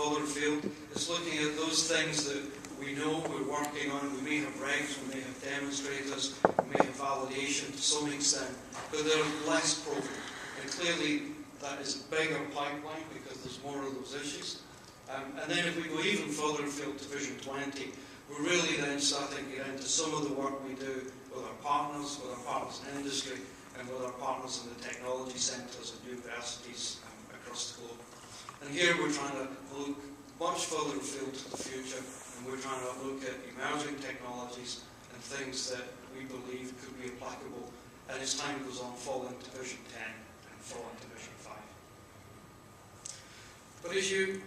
further afield. It's looking at those things that we know we're working on. We may have regs, we may have demonstrators, we may have validation to some extent, but they're less proven. And clearly that is a bigger pipeline because there's more of those issues. And then if we go even further afield to Vision 20, we're really then starting to get into some of the work we do with our partners in industry, and with our partners in the technology centres and universities across the globe. And here we're trying to look much further afield to the future, and we're trying to look at emerging technologies and things that we believe could be applicable, and as time goes on, fall into Vision 10 and fall into Vision 5. But as you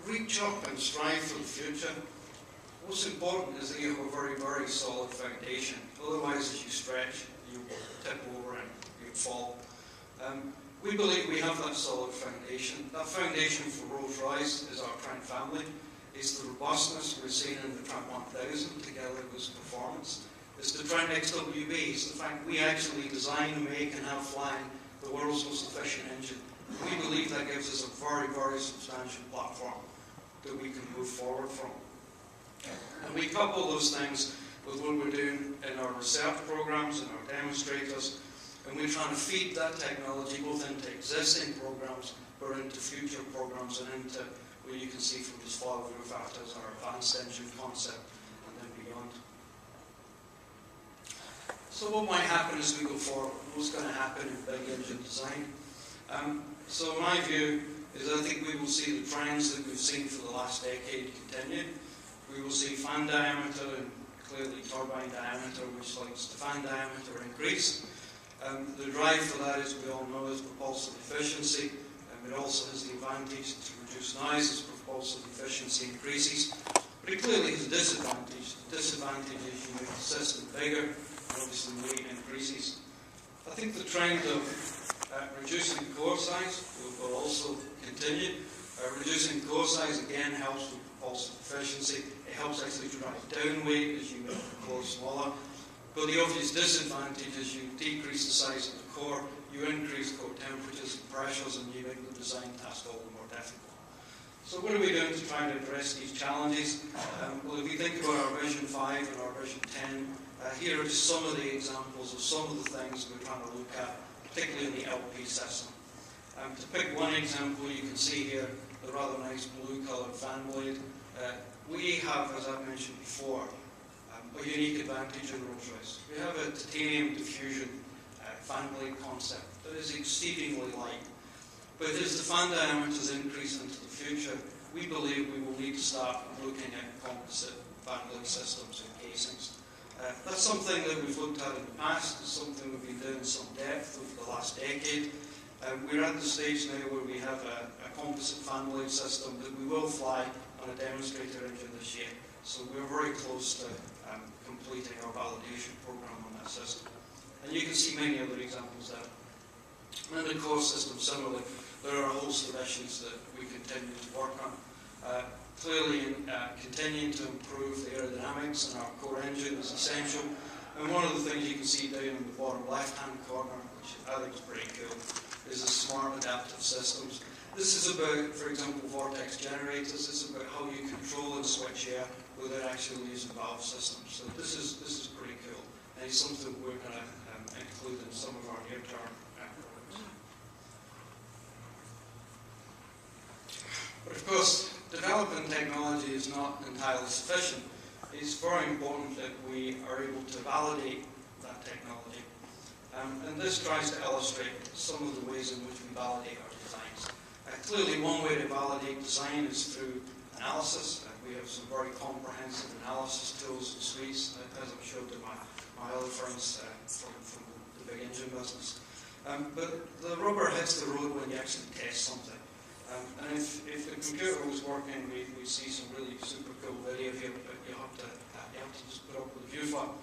reach up and strive for the future, what's important is that you have a very, very solid foundation. Otherwise, as you stretch, you tip over and you fall. We believe we have that solid foundation. That foundation for Rolls-Royce is our Trent family. It's the robustness we're seeing in the Trent 1000 together with its performance. It's the Trent XWB. It's the fact we actually design, make, and have flying the world's most efficient engine. We believe that gives us a very, very substantial platform that we can move forward from. And we couple those things with what we're doing in our research programs and our demonstrators, and we're trying to feed that technology both into existing programs but into future programs and into what you can see from this file we refer to as our advanced engine concept and then beyond. So what might happen as we go forward? What's going to happen in big engine design? So my view is I think we will see the trends that we've seen for the last decade continue. We will see fan diameter and clearly turbine diameter, which likes the fan diameter, increase. The drive for that, as we all know, is propulsive efficiency. It also has the advantage to reduce noise as propulsive efficiency increases. But it clearly has a disadvantage. The disadvantage is you make the system bigger, and obviously the weight increases. I think the trend of reducing core size will also continue. Reducing core size again helps with propulsive efficiency. It helps actually drive down weight as you make the core smaller. But the obvious disadvantage is you decrease the size of the core, you increase core temperatures and pressures, and you make the design task all the more difficult. So what are we doing to try to address these challenges? Well, if you think about our Vision 5 and our Vision 10, here are just some of the examples of some of the things we're trying to look at, particularly in the LP system. To pick one example, you can see here the rather nice blue-coloured fan blade. We have, as I've mentioned before, a unique advantage in Rolls-Royce. We have a titanium diffusion fan blade concept that is exceedingly light. But as the fan diameters increase into the future, we believe we will need to start looking at composite fan blade systems and casings. That's something that we've looked at in the past. It's something we've been doing in some depth over the last decade. We're at the stage now where we have a composite fan blade system that we will fly on a demonstrator engine this year. So we're very close to completing our validation program on that system. And you can see many other examples there. And the core system, similarly, there are a host of issues that we continue to work on. Clearly, continuing to improve the aerodynamics in our core engine is essential. And one of the things you can see down in the bottom left-hand corner, which I think is pretty cool, is the smart adaptive systems. This is about, for example, vortex generators. This is about how you control and switch air without actually using valve systems. So this is pretty cool, and it's something we're going to include in some of our near-term programs. But of course, developing technology is not entirely sufficient. It's very important that we are able to validate that technology. And this tries to illustrate some of the ways in which we validate our designs. Clearly, one way to validate design is through analysis. We have some very comprehensive analysis tools and suites, as I've showed to my other friends from the big engine business. But the rubber hits the road when you actually test something. And if the computer was working, we'd see some really super cool video here, but you have to just put up with the view file.